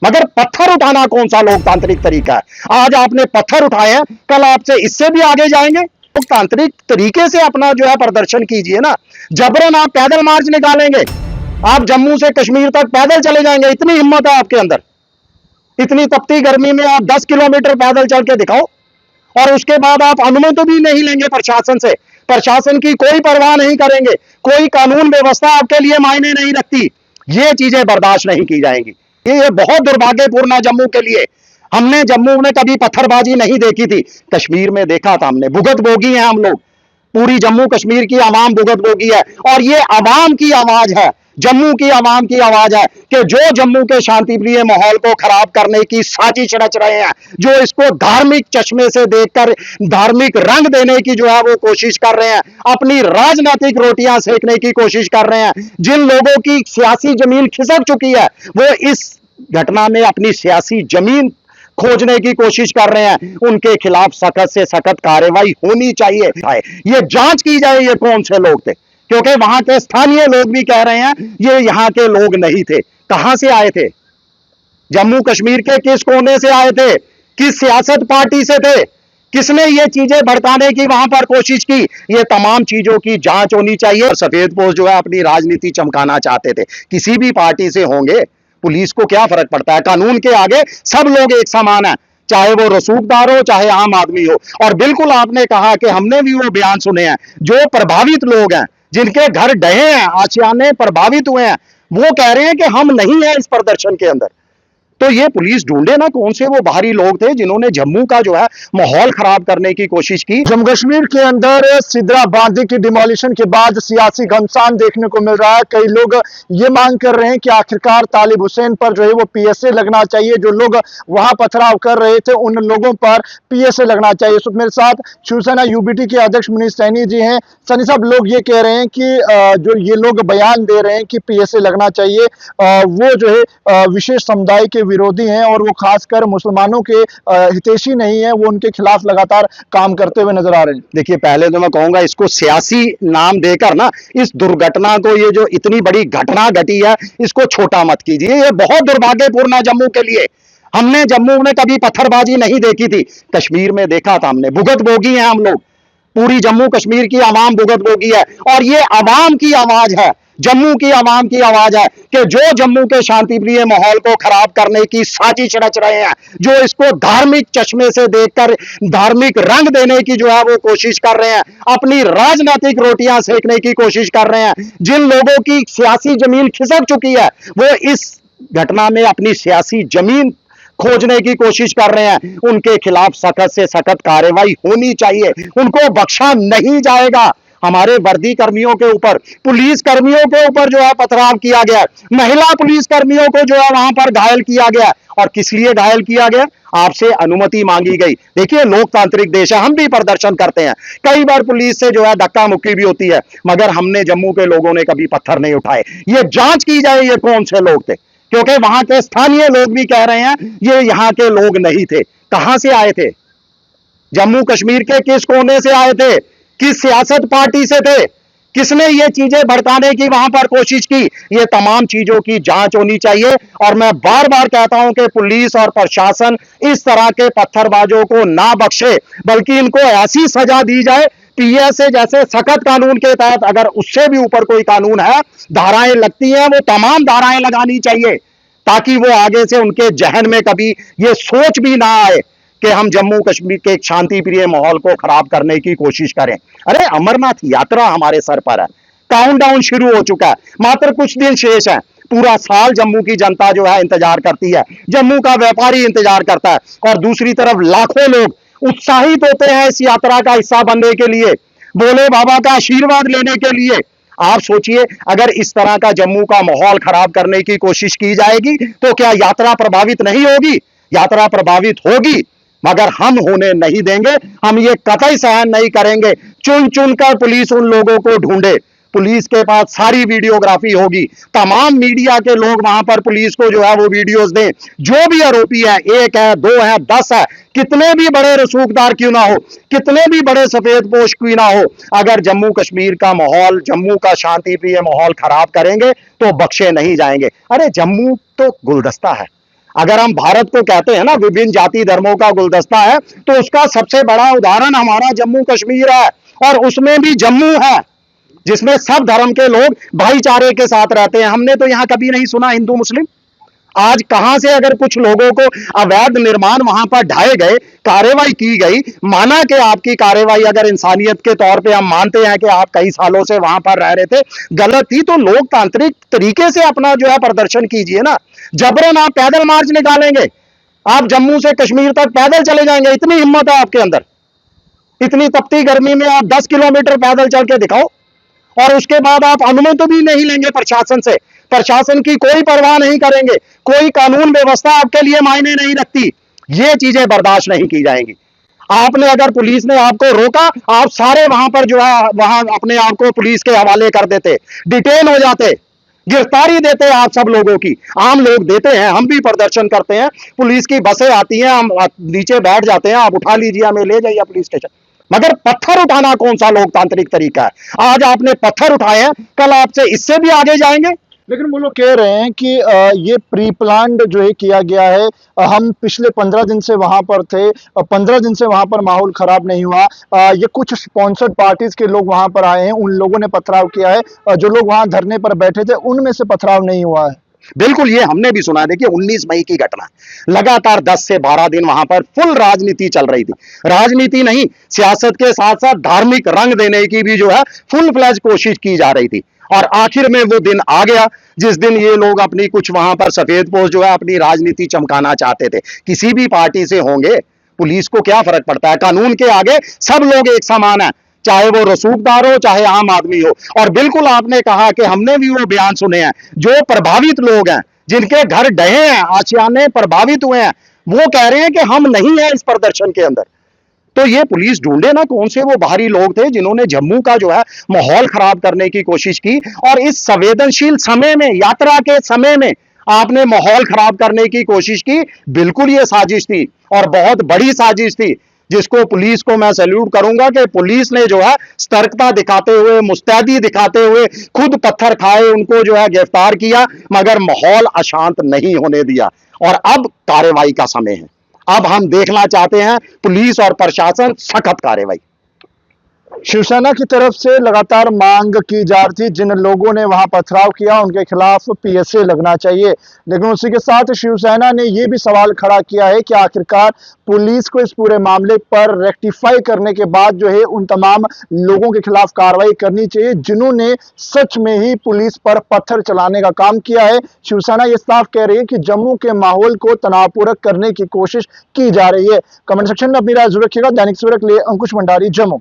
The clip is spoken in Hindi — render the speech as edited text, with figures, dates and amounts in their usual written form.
मगर पत्थर उठाना कौन सा लोकतांत्रिक तरीका है? आज आपने पत्थर उठाए हैं, कल आपसे इससे भी आगे जाएंगे। लोकतांत्रिक तरीके से अपना जो है प्रदर्शन कीजिए ना। जबरन आप पैदल मार्च निकालेंगे, आप जम्मू से कश्मीर तक पैदल चले जाएंगे, इतनी हिम्मत है आपके अंदर। इतनी तपती गर्मी में आप 10 किलोमीटर पैदल चल के दिखाओ, और उसके बाद आप अनुमति भी नहीं लेंगे प्रशासन से। प्रशासन की कोई परवाह नहीं करेंगे, कोई कानून व्यवस्था आपके लिए मायने नहीं रखती। ये चीजें बर्दाश्त नहीं की जाएंगी। ये बहुत दुर्भाग्यपूर्ण है जम्मू के लिए। हमने जम्मू में कभी पत्थरबाजी नहीं देखी थी, कश्मीर में देखा था हमने। भुगत भोगी हैं हम लोग, पूरी जम्मू कश्मीर की आवाम भुगत भोगी है। और ये आवाम की आवाज है, जम्मू की आवाम की आवाज है कि जो जम्मू के शांतिप्रिय माहौल को खराब करने की साजिश रच रहे हैं, जो इसको धार्मिक चश्मे से देखकर धार्मिक रंग देने की जो है वो कोशिश कर रहे हैं, अपनी राजनीतिक रोटियां सेकने की कोशिश कर रहे हैं। जिन लोगों की सियासी जमीन खिसक चुकी है, वो इस घटना में अपनी सियासी जमीन खोजने की कोशिश कर रहे हैं। उनके खिलाफ सख्त से सख्त कार्रवाई होनी चाहिए। ये जांच की जाए ये कौन से लोग थे, क्योंकि वहां के स्थानीय लोग भी कह रहे हैं ये यहां के लोग नहीं थे। कहां से आए थे? जम्मू कश्मीर के किस कोने से आए थे? किस सियासत पार्टी से थे? किसने ये चीजें भड़काने की वहां पर कोशिश की? ये तमाम चीजों की जांच होनी चाहिए। सफेद पोश जो है अपनी राजनीति चमकाना चाहते थे, किसी भी पार्टी से होंगे, पुलिस को क्या फर्क पड़ता है? कानून के आगे सब लोग एक समान है, चाहे वो रसूखदार हो चाहे आम आदमी हो। और बिल्कुल आपने कहा कि हमने भी वो बयान सुने हैं, जो प्रभावित लोग हैं, जिनके घर ढहे हैं, आशियाने प्रभावित हुए हैं, वो कह रहे हैं कि हम नहीं है इस प्रदर्शन के अंदर। तो ये पुलिस ढूंढे ना कौन से वो बाहरी लोग थे जिन्होंने जम्मू का जो है माहौल खराब करने की कोशिश की। जम्मू कश्मीर के अंदर सिद्रा बांधी की डिमोलिशन के बाद सियासी घमासान देखने को मिल रहा है। कई लोग ये मांग कर रहे हैं कि आखिरकार तालिब हुसैन पर जो है वो पीएसए लगना चाहिए। जो लोग वहां पथराव कर रहे थे उन लोगों पर पीएसए लगना चाहिए। इस वक्त मेरे साथ शिवसेना यूबीटी के अध्यक्ष मनीष सैनी जी हैं। सैनी साहब, लोग ये कह रहे हैं कि जो ये लोग बयान दे रहे हैं कि पीएसए लगना चाहिए, वो जो है विशेष समुदाय के विरोधी हैं और वो खासकर मुसलमानों के हितैषी नहीं है। वो उनके खिलाफ लगातार काम करते हुए नजर आ रहे हैं। देखिए, पहले तो मैं कहूंगा इसको सियासी नाम देकर ना इस दुर्घटना को, ये जो इतनी बड़ी घटना घटी है, इसको छोटा मत कीजिए। ये बहुत दुर्भाग्यपूर्ण है जम्मू के लिए। हमने जम्मू में कभी पत्थरबाजी नहीं देखी थी, कश्मीर में देखा था हमने। भुगत भोगी हैं हम लोग, पूरी जम्मू कश्मीर की आवाम भुगत भोगी है। और ये आवाम की आवाज है, जम्मू की आवाम की आवाज है कि जो जम्मू के शांतिप्रिय माहौल को खराब करने की साजिश रच रहे हैं, जो इसको धार्मिक चश्मे से देखकर धार्मिक रंग देने की जो है वो कोशिश कर रहे हैं, अपनी राजनीतिक रोटियां सेकने की कोशिश कर रहे हैं। जिन लोगों की सियासी जमीन खिसक चुकी है, वो इस घटना में अपनी सियासी जमीन खोजने की कोशिश कर रहे हैं। उनके खिलाफ सख्त से सख्त कार्रवाई होनी चाहिए, उनको बख्शा नहीं जाएगा। हमारे वर्दी कर्मियों के ऊपर, पुलिस कर्मियों के ऊपर जो है पथराव किया गया, महिला पुलिस कर्मियों को जो है वहां पर घायल किया गया। और किस लिए घायल किया गया? आपसे अनुमति मांगी गई। देखिए, लोकतांत्रिक देश है, हम भी प्रदर्शन करते हैं, कई बार पुलिस से जो है धक्का मुक्की भी होती है, मगर हमने जम्मू के लोगों ने कभी पत्थर नहीं उठाए। ये जांच की जाए ये कौन से लोग थे, क्योंकि वहां के स्थानीय लोग भी कह रहे हैं ये यहां के लोग नहीं थे। कहां से आए थे? जम्मू कश्मीर के किस कोने से आए थे? किस सियासत पार्टी से थे? किसने ये चीजें भड़काने की वहां पर कोशिश की? ये तमाम चीजों की जांच होनी चाहिए। और मैं बार बार कहता हूं कि पुलिस और प्रशासन इस तरह के पत्थरबाजों को ना बख्शे, बल्कि इनको ऐसी सजा दी जाए, पीएसए जैसे सख्त कानून के तहत, अगर उससे भी ऊपर कोई कानून है, धाराएं लगती हैं, वो तमाम धाराएं लगानी चाहिए, ताकि वो आगे से उनके जहन में कभी ये सोच भी ना आए कि हम जम्मू कश्मीर के शांति प्रिय माहौल को खराब करने की कोशिश करें। अरे, अमरनाथ यात्रा हमारे सर पर है, काउंटडाउन शुरू हो चुका है, मात्र कुछ दिन शेष है। पूरा साल जम्मू की जनता जो है इंतजार करती है, जम्मू का व्यापारी इंतजार करता है, और दूसरी तरफ लाखों लोग उत्साहित होते हैं इस यात्रा का हिस्सा बनने के लिए, भोले बाबा का आशीर्वाद लेने के लिए। आप सोचिए, अगर इस तरह का जम्मू का माहौल खराब करने की कोशिश की जाएगी तो क्या यात्रा प्रभावित नहीं होगी? यात्रा प्रभावित होगी, मगर हम होने नहीं देंगे। हम ये कतई सहन नहीं करेंगे। चुन चुनकर पुलिस उन लोगों को ढूंढे, पुलिस के पास सारी वीडियोग्राफी होगी, तमाम मीडिया के लोग वहां पर पुलिस को जो है वो वीडियोस दें। जो भी आरोपी है, 1 है, 2 है, 10 है, कितने भी बड़े रसूखदार क्यों ना हो, कितने भी बड़े सफेद पोश क्यों ना हो, अगर जम्मू कश्मीर का माहौल, जम्मू का शांति प्रिय माहौल खराब करेंगे तो बख्शे नहीं जाएंगे। अरे, जम्मू तो गुलदस्ता है, अगर हम भारत को कहते हैं ना विभिन्न जाति धर्मों का गुलदस्ता है, तो उसका सबसे बड़ा उदाहरण हमारा जम्मू कश्मीर है। और उसमें भी जम्मू है जिसमें सब धर्म के लोग भाईचारे के साथ रहते हैं। हमने तो यहां कभी नहीं सुना हिंदू मुस्लिम। आज कहां से अगर कुछ लोगों को अवैध निर्माण वहां पर ढाए गए, कार्रवाई की गई, माना कि आपकी कार्रवाई अगर इंसानियत के तौर पे हम मानते हैं कि आप कई सालों से वहां पर रह रहे थे, गलत थी, तो लोकतांत्रिक तरीके से अपना जो है प्रदर्शन कीजिए ना। जबरन आप पैदल मार्च निकालेंगे, आप जम्मू से कश्मीर तक पैदल चले जाएंगे, इतनी हिम्मत है आपके अंदर। इतनी तपती गर्मी में आप 10 किलोमीटर पैदल चल के दिखाओ, और उसके बाद आप अनुमति भी नहीं लेंगे प्रशासन से। प्रशासन की कोई परवाह नहीं करेंगे, कोई कानून व्यवस्था आपके लिए मायने नहीं रखती। ये चीजें बर्दाश्त नहीं की जाएंगी। आपने अगर पुलिस ने आपको रोका, आप सारे वहां पर जो है वहां अपने आप को पुलिस के हवाले कर देते, डिटेन हो जाते, गिरफ्तारी देते आप सब लोगों की। आम लोग देते हैं, हम भी प्रदर्शन करते हैं, पुलिस की बसें आती हैं, हम नीचे बैठ जाते हैं, आप उठा लीजिए, हमें ले जाइए पुलिस स्टेशन। मगर पत्थर उठाना कौन सा लोकतांत्रिक तरीका है? आज आपने पत्थर उठाए हैं, कल आपसे इससे भी आगे जाएंगे। लेकिन वो लोग कह रहे हैं कि ये प्री प्लान्ड जो है किया गया है। हम पिछले 15 दिन से वहां पर थे, 15 दिन से वहां पर माहौल खराब नहीं हुआ। ये कुछ स्पॉन्सर्ड पार्टीज के लोग वहां पर आए हैं, उन लोगों ने पथराव किया है। जो लोग वहां धरने पर बैठे थे उनमें से पथराव नहीं हुआ है। बिल्कुल, ये हमने भी सुना। देखिए 19 मई की घटना, लगातार 10 से 12 दिन वहां पर फुल राजनीति चल रही थी। राजनीति नहीं, सियासत के साथ साथ धार्मिक रंग देने की भी जो है फुल फ्लैज कोशिश की जा रही थी। और आखिर में वो दिन आ गया जिस दिन ये लोग अपनी कुछ वहां पर सफेद पोश जो है अपनी राजनीति चमकाना चाहते थे। किसी भी पार्टी से होंगे, पुलिस को क्या फर्क पड़ता है? कानून के आगे सब लोग एक समान है, चाहे वो रसूखदार हो, चाहे आम आदमी हो। और बिल्कुल आपने कहा कि हमने भी वो बयान सुने हैं, जो प्रभावित लोग हैं, जिनके घर ढहे हैं, आशियाने प्रभावित हुए हैं, वो कह रहे हैं कि हम नहीं है इस प्रदर्शन के अंदर। तो ये पुलिस ढूंढे ना कौन से वो बाहरी लोग थे जिन्होंने जम्मू का जो है माहौल खराब करने की कोशिश की। और इस संवेदनशील समय में, यात्रा के समय में आपने माहौल खराब करने की कोशिश की। बिल्कुल ये साजिश थी, और बहुत बड़ी साजिश थी, जिसको पुलिस को मैं सैल्यूट करूंगा कि पुलिस ने जो है सतर्कता दिखाते हुए, मुस्तैदी दिखाते हुए खुद पत्थर खाए उनको जो है गिरफ्तार किया, मगर माहौल अशांत नहीं होने दिया। और अब कार्रवाई का समय है। अब हम देखना चाहते हैं पुलिस और प्रशासन सख्त कार्रवाई। शिवसेना की तरफ से लगातार मांग की जा रही थी, जिन लोगों ने वहां पथराव किया उनके खिलाफ पीएसए लगना चाहिए। लेकिन उसी के साथ शिवसेना ने यह भी सवाल खड़ा किया है कि आखिरकार पुलिस को इस पूरे मामले पर रेक्टिफाई करने के बाद जो है उन तमाम लोगों के खिलाफ कार्रवाई करनी चाहिए जिन्होंने सच में ही पुलिस पर पत्थर चलाने का काम किया है। शिवसेना ये साफ कह रही है कि जम्मू के माहौल को तनावपूर्ण करने की कोशिश की जा रही है। कमेंट सेक्शन में अपनी राय जरूर रखिएगा। दैनिक सवेरा के लिए अंकुश भंडारी, जम्मू।